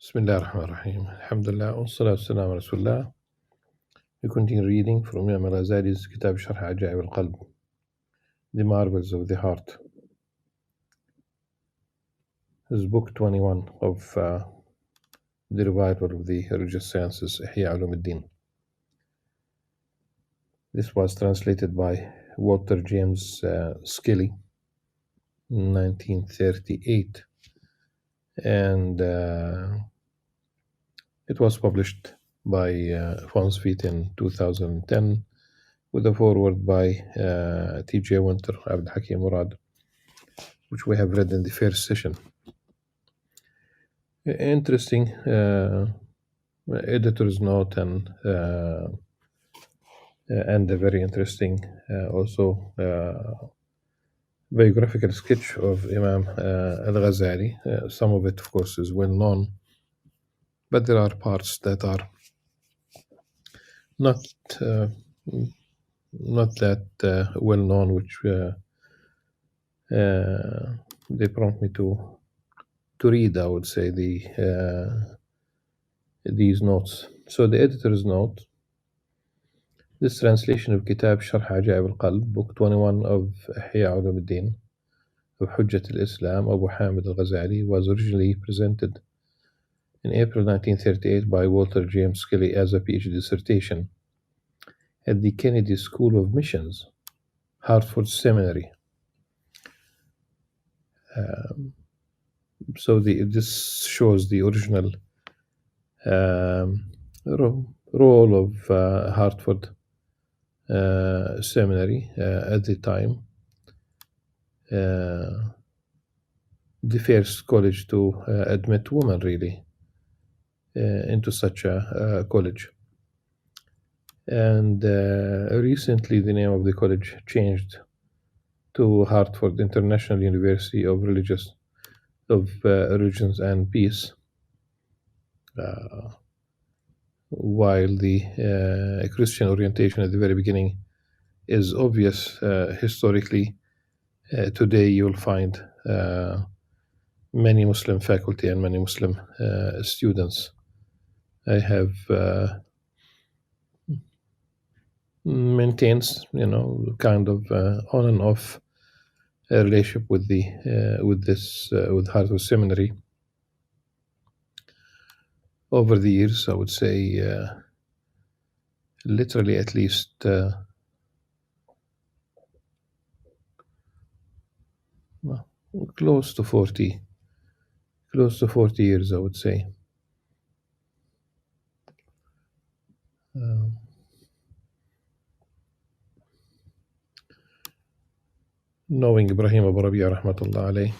بسم الله الرحمن الرحيم. الحمد لله والصلاة والسلام على رسول الله. We continue reading from Imam Al-Ghazali's كتاب شرح عجائب القلب, The Marvels of the Heart. This is book 21 of the revival of the religious sciences, Ihya Ulumuddin. This was translated by Walter James Skilly in 1938, and it was published by Fonsfeet in 2010 with a foreword by T.J. Winter, Abd Hakim Murad, which we have read in the first session. Interesting editor's note and a very interesting also biographical sketch of Imam Al-Ghazali. Some of it, of course, is well known, but there are parts that are not that well known, which they prompt me to read, I would say, these notes. So the editor's note: this translation of Kitab Sharh Ajaib al-Qalb, book 21 of Ihya Ulumuddin of Hujjat al-Islam, Abu Hamid al-Ghazali, was originally presented in April 1938 by Walter James Skilly as a PhD dissertation at the Kennedy School of Missions, Hartford Seminary. So this shows the original role of Hartford Seminary at the time, the first college to admit women really into such a college. And recently the name of the college changed to Hartford International University of Religions and Peace, while the Christian orientation at the very beginning is obvious historically. Today you will find many Muslim faculty and many Muslim students. I have maintains, kind of on and off relationship with with Hartford Seminary over the years. I would say literally at least close to 40 years, I would say. Knowing Ibrahim Abu Rabia rahmatullah alayh,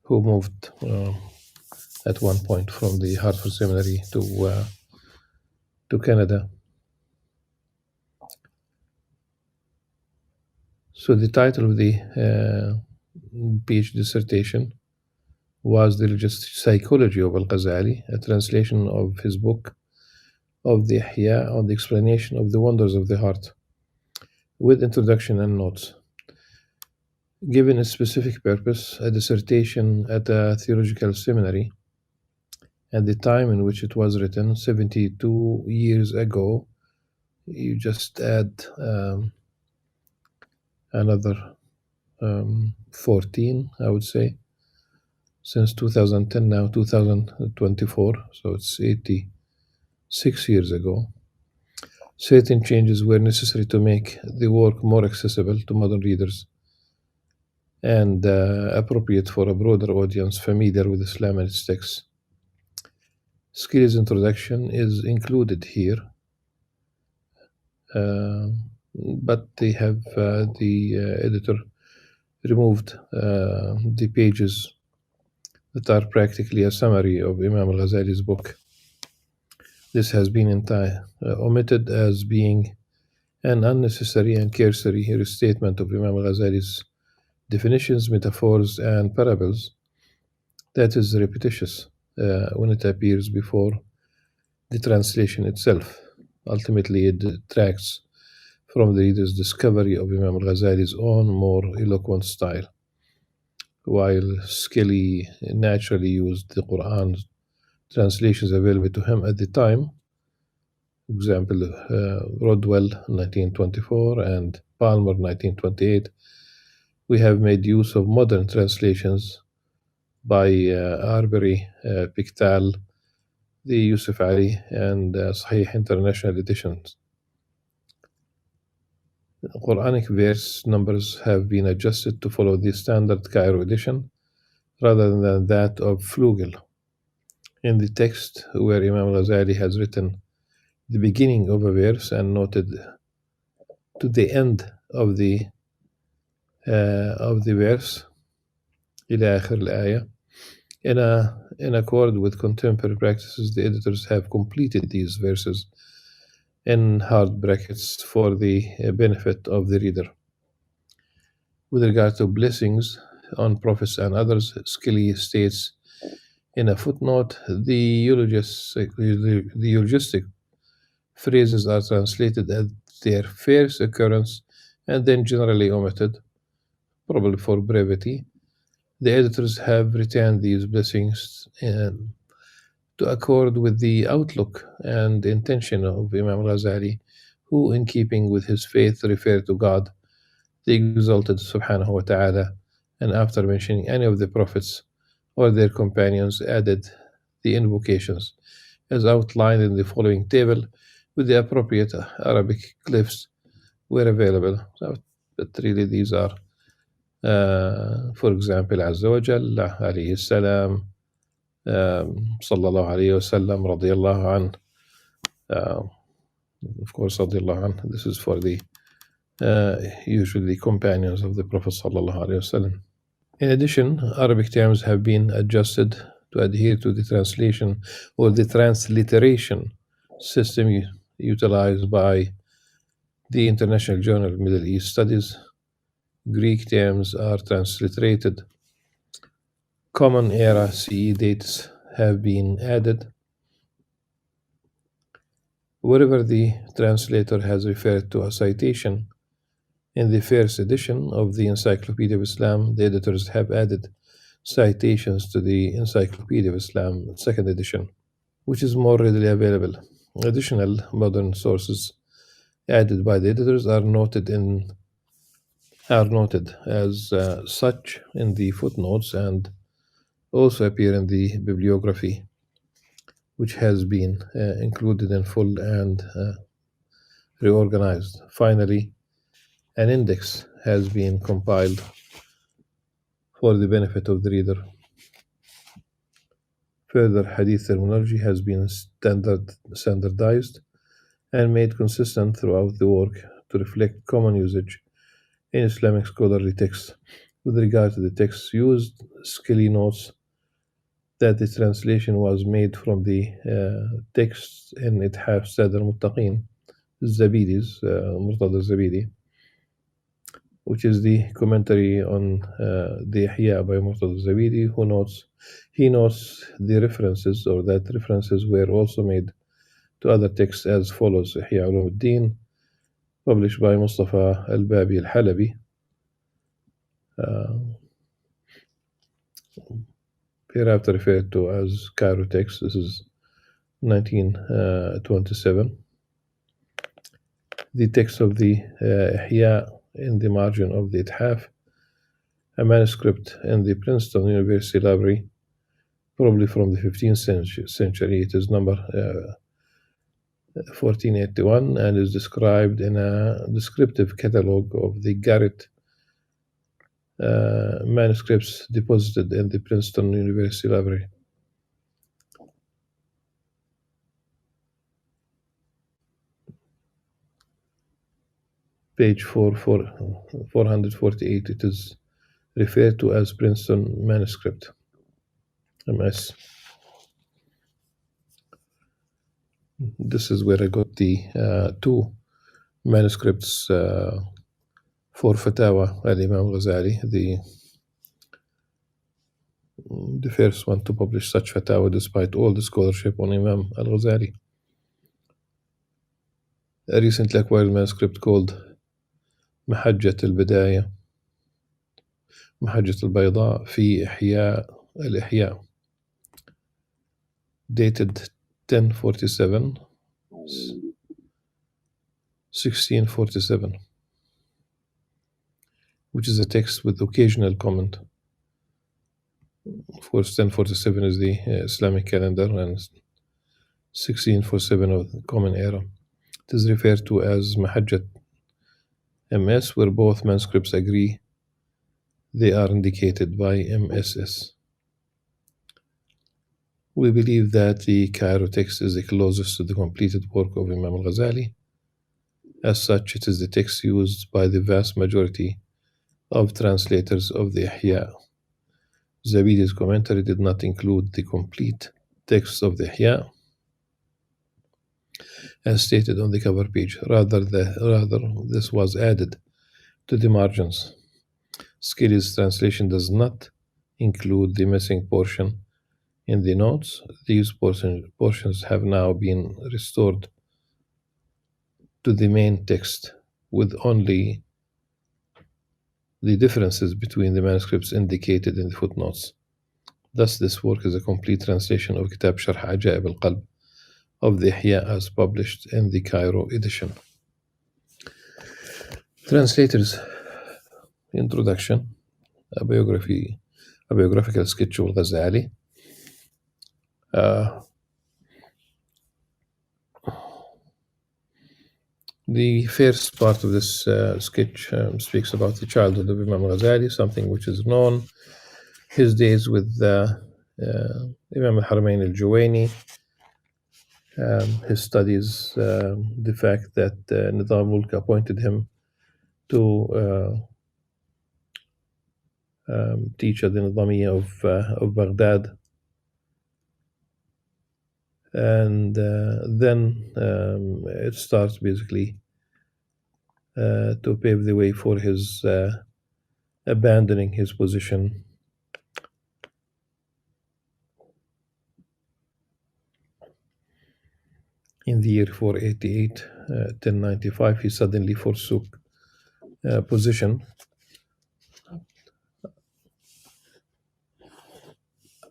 who moved at one point from the Hartford Seminary to Canada. So the title of the PhD dissertation was The Religious Psychology of Al-Ghazali, a translation of his book of the Ihya on the explanation of the wonders of the heart, with introduction and notes. Given its specific purpose, a dissertation at a theological seminary, at the time in which it was written, 72 years ago, you just add another 14, I would say, since 2010, now 2024, so it's 86 years ago. Certain changes were necessary to make the work more accessible to modern readers and appropriate for a broader audience familiar with Islam and its texts. Skilly's introduction is included here, but they have the editor removed the pages that are practically a summary of Imam Al-Ghazali's book. This has been omitted as being an unnecessary and cursory restatement of Imam Al-Ghazali's definitions, metaphors, and parables that is repetitious when it appears before the translation itself. Ultimately, it detracts from the reader's discovery of Imam Al-Ghazali's own more eloquent style. While Skilly naturally used the Quran translations available to him at the time. For example, Rodwell 1924 and Palmer 1928. We have made use of modern translations by Arbery, Pictal, the Yusuf Ali, and Sahih International editions. Quranic verse numbers have been adjusted to follow the standard Cairo edition rather than that of Flugel. In the text where Imam Al-Ghazali has written the beginning of a verse and noted to the end of the verse إلى آخر الآية. In accord with contemporary practices, the editors have completed these verses in hard brackets for the benefit of the reader. With regard to blessings on prophets and others, Skilly states in a footnote, the eulogistic phrases are translated at their first occurrence and then generally omitted, probably for brevity. The editors have retained these blessings to accord with the outlook and intention of Imam Al-Ghazali, who, in keeping with his faith, referred to God, the Exalted Subhanahu wa Ta'ala, and after mentioning any of the prophets or their companions, added the invocations as outlined in the following table with the appropriate Arabic glyphs where available. But really these are, for example, Azza wa Jalla, alayhi salam, sallallahu alayhi wa sallam, radiyallahu an. Of course, radiyallahu an. This is for the usually the companions of the Prophet sallallahu alayhi wa sallam. In addition, Arabic terms have been adjusted to adhere to the translation or the transliteration system utilized by the International Journal of Middle East Studies. Greek terms are transliterated. Common era CE dates have been added. Wherever the translator has referred to a citation in the first edition of the Encyclopedia of Islam, the editors have added citations to the Encyclopedia of Islam, second edition, which is more readily available. Additional modern sources added by the editors are noted as such in the footnotes and also appear in the bibliography, which has been included in full and reorganized. Finally, an index has been compiled for the benefit of the reader. Further, hadith terminology has been standardized and made consistent throughout the work to reflect common usage in Islamic scholarly texts. With regard to the texts used, Skilly notes that the translation was made from the text in Ithaf Sad al-Muttaqin, Zabidi's, Murtada Zabidi, which is the commentary on the Ihya by Murtada Zabidi, he notes the references, or that references were also made to other texts as follows: Ihya Ulumuddin, published by Mustafa al-Babi al-Halabi, hereafter referred to as Cairo text. This is 1927. The text of the Ihya in the margin of the Ithaf, a manuscript in the Princeton University Library, probably from the 15th century. It is number 1481 and is described in a descriptive catalogue of the Garrett manuscripts deposited in the Princeton University Library. Page 448, it is referred to as Princeton manuscript, MS. This is where I got the two manuscripts for Fatawa al-Imam Ghazali, the first one to publish such Fatawa despite all the scholarship on Imam al-Ghazali. A recently acquired manuscript called محجة البداية محجة البيضاء في إحياء الإحياء. dated 1047, 1647, which is a text with occasional comment. Of course, 1047 is the Islamic calendar, and 1647 of the Common Era. It is referred to as Mahajjat MS, where both manuscripts agree they are indicated by MSS. We believe that the Cairo text is the closest to the completed work of Imam Al-Ghazali. As such, it is the text used by the vast majority of translators of the Ihya. Zabidi's commentary did not include the complete text of the Ihya, as stated on the cover page. Rather, this was added to the margins. Skilly's translation does not include the missing portion in the notes. These portions have now been restored to the main text, with only the differences between the manuscripts indicated in the footnotes. Thus, this work is a complete translation of Kitab Sharh Ajaib al-Qalb of the Ihya as published in the Cairo edition. Translator's introduction, a biographical sketch of Al-Ghazali. The first part of this sketch speaks about the childhood of Imam Ghazali, something which is known, his days with Imam al-Haramain al-Juwayni, his studies, the fact that Nizam Mulk appointed him to teach at the Nizamiya of Baghdad. And then it starts basically to pave the way for his abandoning his position. In the year 488, 1095, he suddenly forsook position.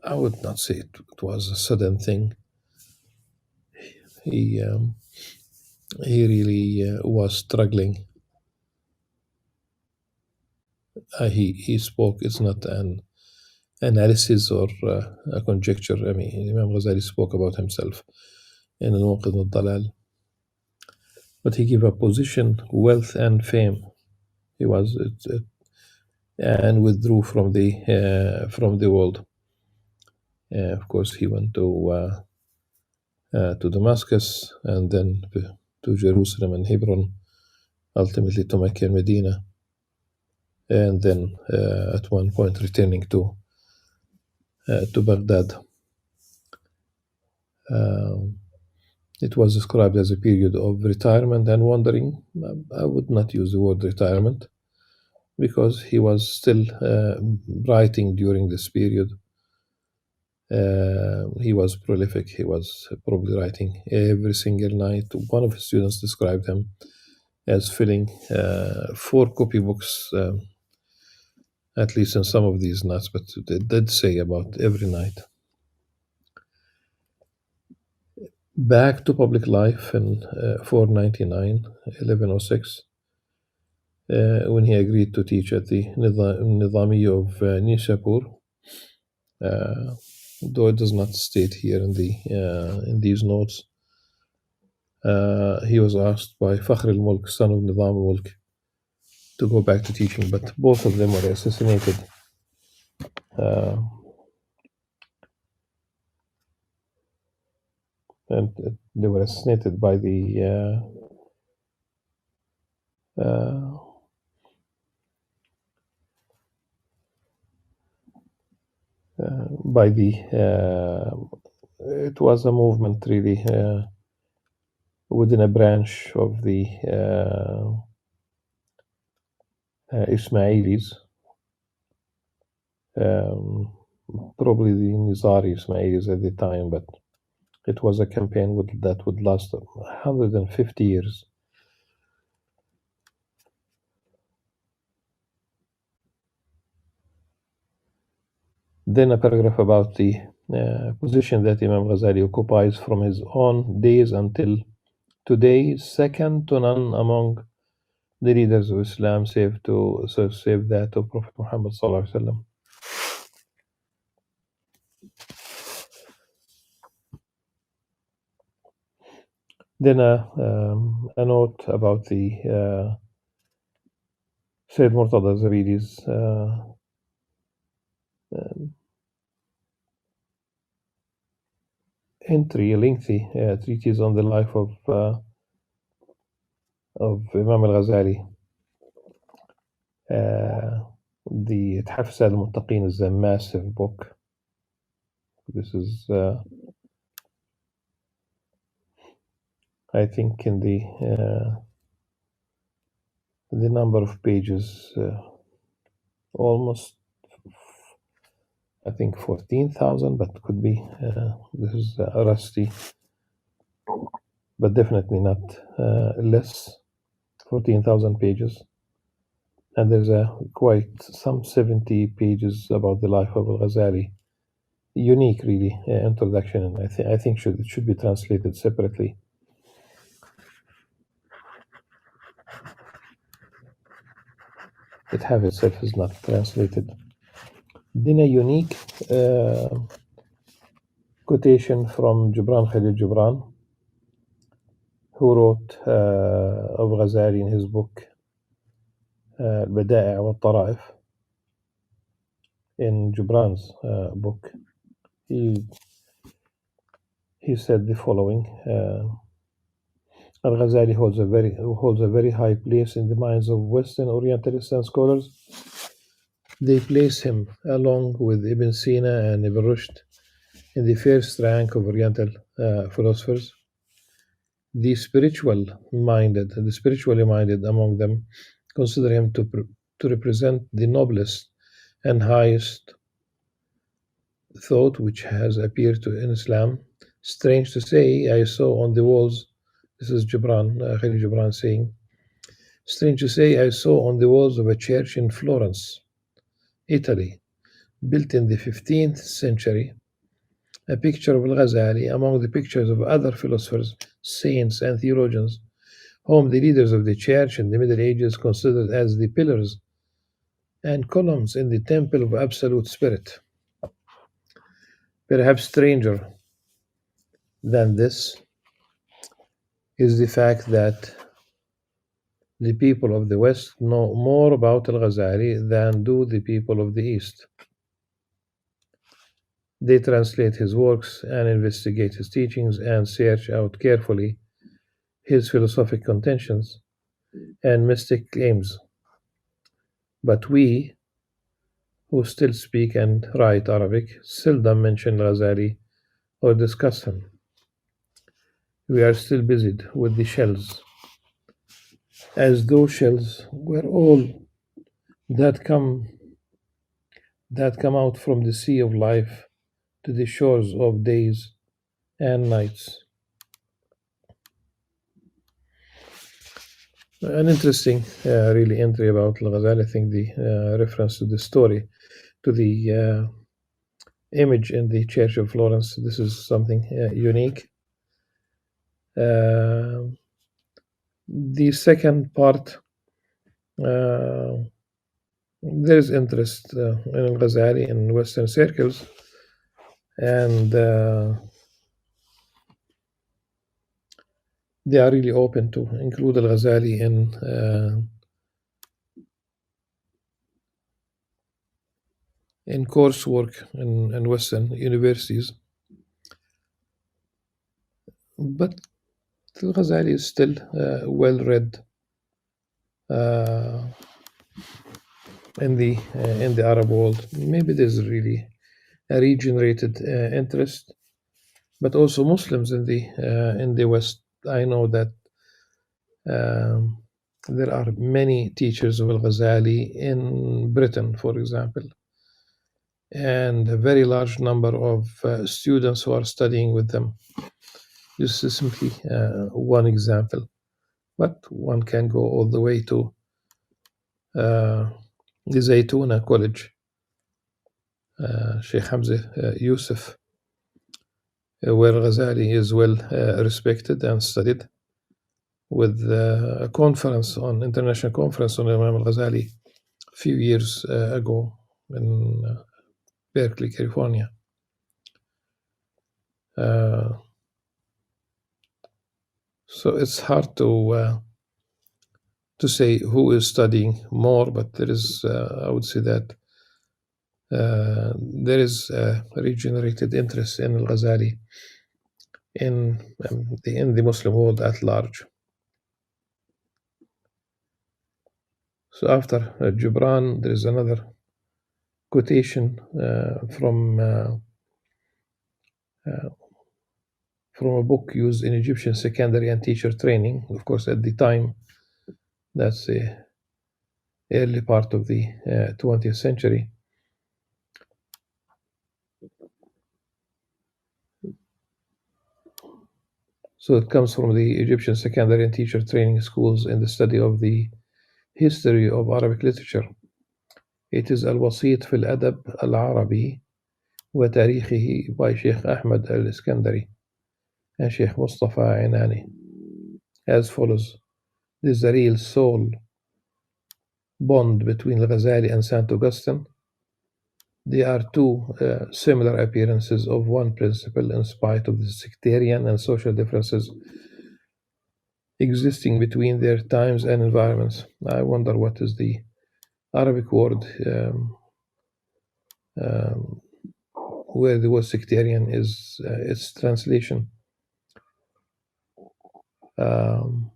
I would not say it was a sudden thing. He really was struggling. He spoke. It's not an analysis or a conjecture. I mean, Imam Ghazali spoke about himself in Al-Muqid al-Dalal. But he gave up position, wealth, and fame. He was and withdrew from the world. Of course, he went to Damascus, and then to Jerusalem and Hebron, ultimately to Mecca and Medina, and then at one point returning to Baghdad. It was described as a period of retirement and wandering. I would not use the word retirement, because he was still writing during this period. He was prolific. He was probably writing every single night. One of his students described him as filling 4 copybooks, at least in some of these nights, but they did say about every night. Back to public life in 499, 1106, when he agreed to teach at the Nizami of Nishapur, though it does not state here in these notes. He was asked by Fakhr al-Mulk, son of Nizam al-Mulk, to go back to teaching, but both of them were assassinated. And they were assassinated by the it was a movement really within a branch of the Ismailis, probably the Nizari Ismailis at the time, but it was a campaign that would last 150 years. Then a paragraph about the position that Imam Ghazali occupies from his own days until today, second to none among the leaders of Islam, save that of Prophet Muhammad sallallahu alaihi wasallam. Then a note about the Sayyid Murtada Zabiri's a lengthy treatise on the life of Imam Al-Ghazali. The Ithaf al-Muttaqin is a massive book. This is, I think, in the number of pages, almost, I think, 14,000, but could be. This is rusty, but definitely not less. 14,000 pages. And there's quite some 70 pages about the life of Al-Ghazali. Unique, really, introduction, and I think it should be translated separately. It have itself is not translated. Then a unique quotation from Gibran Khalil Gibran, who wrote of Ghazali in his book Al-Bada'i' wa Tara'if. In Gibran's book, he said the following: Al-Ghazali holds a very high place in the minds of Western Orientalists and scholars. They place him, along with Ibn Sina and Ibn Rushd, in the first rank of Oriental philosophers. The spiritually minded among them consider him to represent the noblest and highest thought which has appeared in Islam. Strange to say, I saw on the walls. This is Khalil Gibran saying, strange to say, I saw on the walls of a church in Florence, Italy, built in the 15th century, a picture of Al-Ghazali among the pictures of other philosophers, saints, and theologians, whom the leaders of the church in the Middle Ages considered as the pillars and columns in the temple of absolute spirit. Perhaps stranger than this is the fact that the people of the West know more about Al-Ghazali than do the people of the East. They translate his works and investigate his teachings and search out carefully his philosophic contentions and mystic claims. But we, who still speak and write Arabic, seldom mention Ghazali or discuss him. We are still busied with the shells, as though shells were all that come out from the sea of life to the shores of days and nights. An interesting, really, entry about Al-Ghazali. I think the reference to the story, to the image in the Church of Florence. This is something unique. The second part, there is interest in Al-Ghazali in Western circles, and they are really open to include Al-Ghazali in coursework in Western universities. But Al-Ghazali is still well read in the Arab world. Maybe there's really a regenerated interest, but also Muslims in the West. I know that there are many teachers of Al-Ghazali in Britain, for example, and a very large number of students who are studying with them. This is simply one example, but one can go all the way to the Zaytuna College, Sheikh Hamza Yusuf where Ghazali is well respected and studied, with a conference on international conference on Imam Al-Ghazali a few years ago in Berkeley, California. Uh, so it's hard to say who is studying more, but there is, I would say that there is regenerated interest in Al-Ghazali in in the Muslim world at large. So after Gibran, there is another quotation from a book used in Egyptian secondary and teacher training. Of course, at the time, that's the early part of the 20th century. So it comes from the Egyptian secondary and teacher training schools in the study of the history of Arabic literature. It is الوسيط في الأدب العربي وتاريخه by Sheikh Ahmed al-Iskandari and Sheikh Mustafa Inani as follows. This is the real soul bond between Al-Ghazali and St. Augustine. They are two similar appearances of one principle in spite of the sectarian and social differences existing between their times and environments. I wonder what is the Arabic word where the word sectarian is its translation. And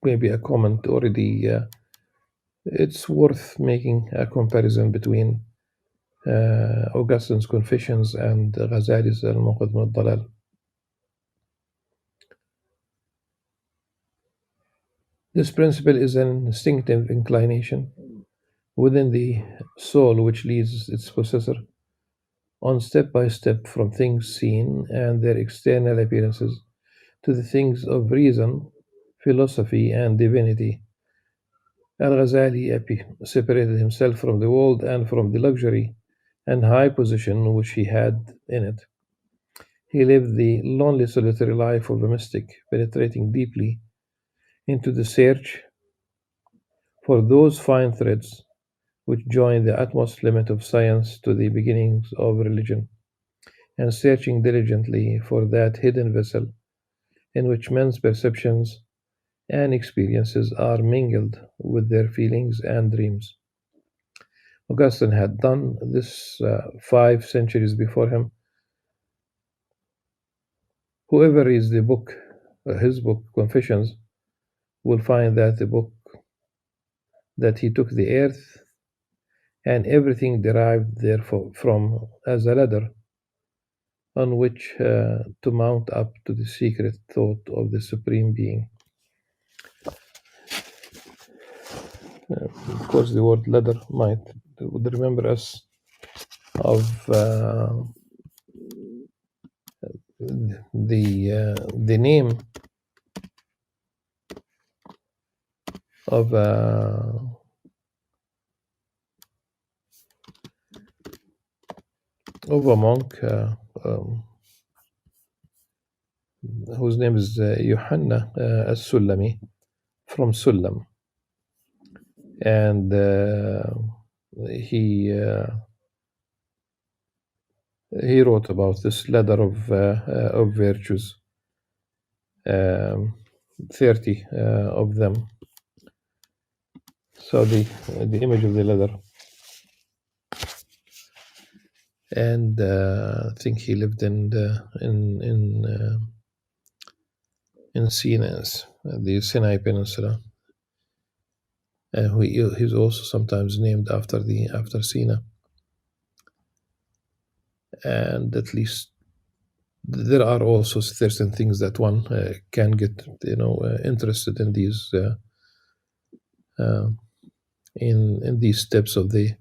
maybe a comment already. It's worth making a comparison between Augustine's Confessions and Ghazali's Al-Muqaddimah al-Dalal. This principle is an instinctive inclination within the soul which leads its possessor on step by step from things seen and their external appearances to the things of reason, philosophy, and divinity. Al-Ghazali separated himself from the world and from the luxury and high position which he had in it. He lived the lonely, solitary life of a mystic, penetrating deeply into the search for those fine threads which join the utmost limit of science to the beginnings of religion, and searching diligently for that hidden vessel in which men's perceptions and experiences are mingled with their feelings and dreams. Augustine had done this 5 centuries before him. Whoever reads his book, Confessions, will find that the book that he took the earth and everything derived therefrom as a ladder on which to mount up to the secret thought of the Supreme Being. Of course, the word ladder would remember us of the name of a monk whose name is Yohanna as-Sullami, from Sullam, and he wrote about this ladder of virtues, 30 of them. So the image of the ladder, and I think he lived in Sinai, the Sinai Peninsula. He's also sometimes named after Sina, and at least there are also certain things that one can get interested in these in these steps of the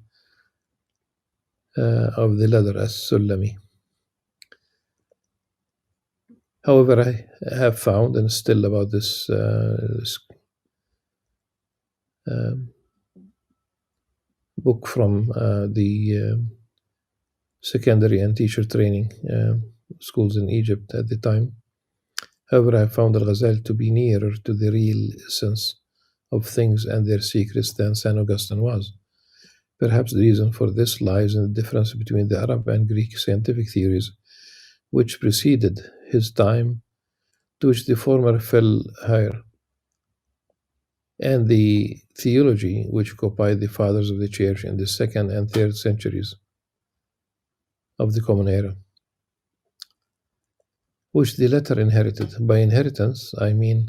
ladder as Sullami. However, I have found, and still about this book from the secondary and teacher training schools in Egypt at the time. However, I found Al-Ghazali to be nearer to the real essence of things and their secrets than St. Augustine was. Perhaps the reason for this lies in the difference between the Arab and Greek scientific theories, which preceded his time, to which the former fell higher, and the theology which occupied the fathers of the church in the second and third centuries of the Common Era, which the latter inherited. By inheritance, I mean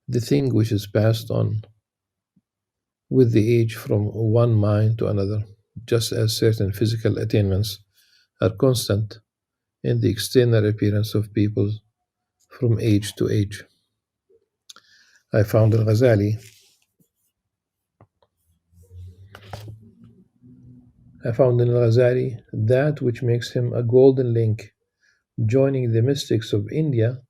the thing which is passed on with the age from one mind to another, just as certain physical attainments are constant in the external appearance of people from age to age. I found Al-Ghazali. I found in Al-Ghazali that which makes him a golden link, joining the mystics of India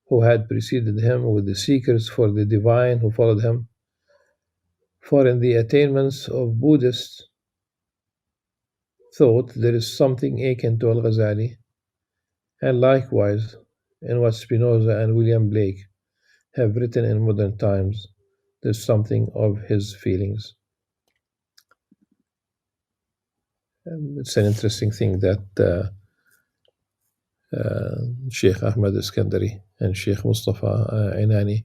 who had preceded him with the seekers for the divine who followed him. For in the attainments of Buddhist thought there is something akin to Al-Ghazali, and likewise in what Spinoza and William Blake have written in modern times, there's something of his feelings. It's an interesting thing that Sheikh Ahmed Iskandari and Sheikh Mustafa Inani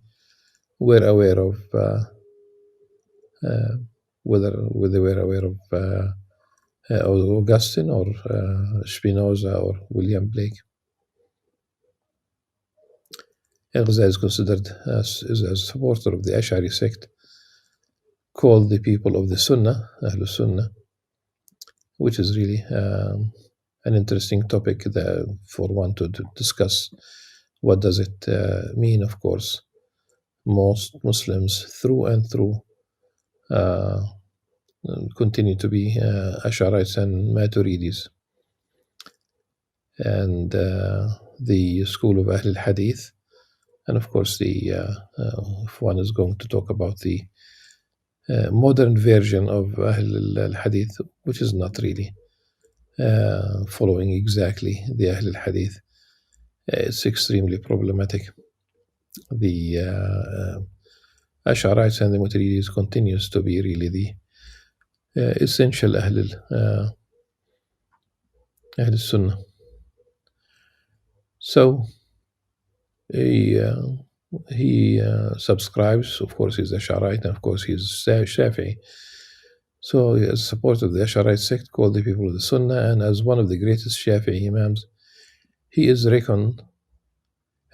were aware of, whether they were aware of Augustine or Spinoza or William Blake. Al-Ghazali is considered as a supporter of the Ash'ari sect, called the people of the Sunnah, Ahlul Sunnah, which is really an interesting topic for one to discuss. What does it mean? Of course, most Muslims through and through continue to be Ash'arites and Maturidis. And the school of Ahl al-Hadith, and of course if one is going to talk about the modern version of Ahl al-Hadith, which is not really following exactly the Ahl al-Hadith, it's extremely problematic. The Ash'arites and the Maturidis continues to be really the essential Ahl al-Sunnah. So he subscribes, of course, he's Ash'arite, and of course he's Shafi'i. So he is supporter of the Ash'arite sect called the people of the Sunnah, and as one of the greatest Shafi'i Imams, he is reckoned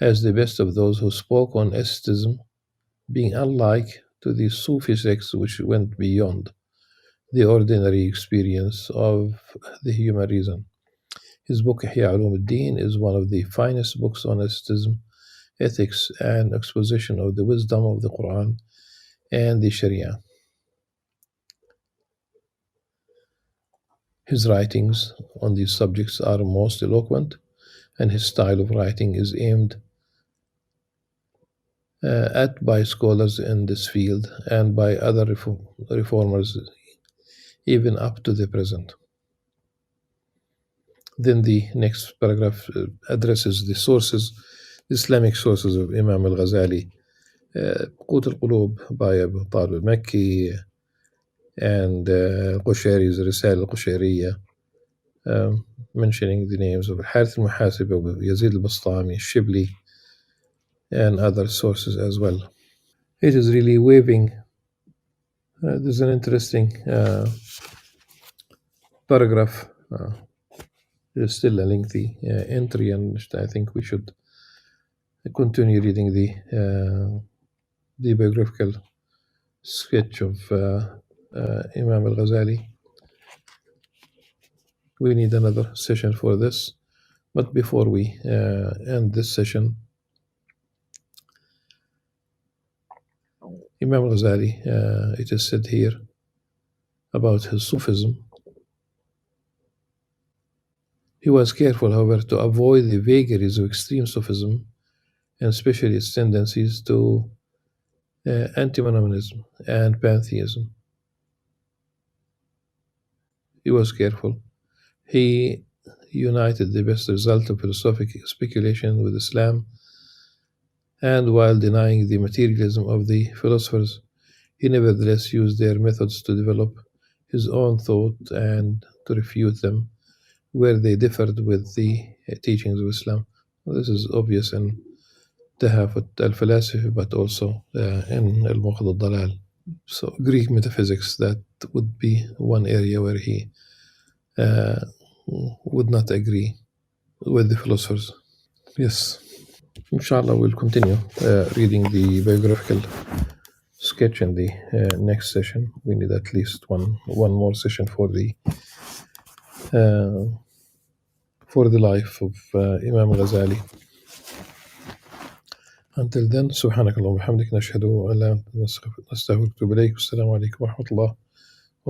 as the best of those who spoke on aesthetism, being unlike to the Sufi sects which went beyond the ordinary experience of the human reason. His book Ihya Ulum al-Din is one of the finest books on aesthetism, ethics, and exposition of the wisdom of the Quran and the Sharia. His writings on these subjects are most eloquent, and his style of writing is aimed at by scholars in this field and by other reformers even up to the present. Then the next paragraph addresses the sources, the Islamic sources of Imam al-Ghazali, Qut al-Qulub by Abu Talib al-Makki, and Qushayri's Risale al-Qushayriya, mentioning the names of Harith al-Muhasib, Yazid al-Bastami, Shibli, and other sources as well. It is really waving. There's an interesting paragraph. It is still a lengthy entry, and I think we should continue reading the biographical sketch of Imam al-Ghazali. We need another session for this, but before we end this session, Imam al-Ghazali, it is said here about his Sufism. He was careful, however, to avoid the vagaries of extreme Sufism, and especially its tendencies to antinomianism and pantheism. He was careful. He united the best result of philosophical speculation with Islam, and while denying the materialism of the philosophers, he nevertheless used their methods to develop his own thought and to refute them where they differed with the teachings of Islam. This is obvious in تهافت الفلاسفة, but also in الموقد الضلال. So Greek metaphysics, that would be one area where he uh, would not agree with the philosophers. Yes, inshallah we'll continue reading the biographical sketch in the next session. We need at least one more session for the life of Imam Ghazali. Until then, سبحانك اللهم وبحمدك نشهد أن لا نستغفرك ونتوب إليك. والسلام عليكم ورحمة الله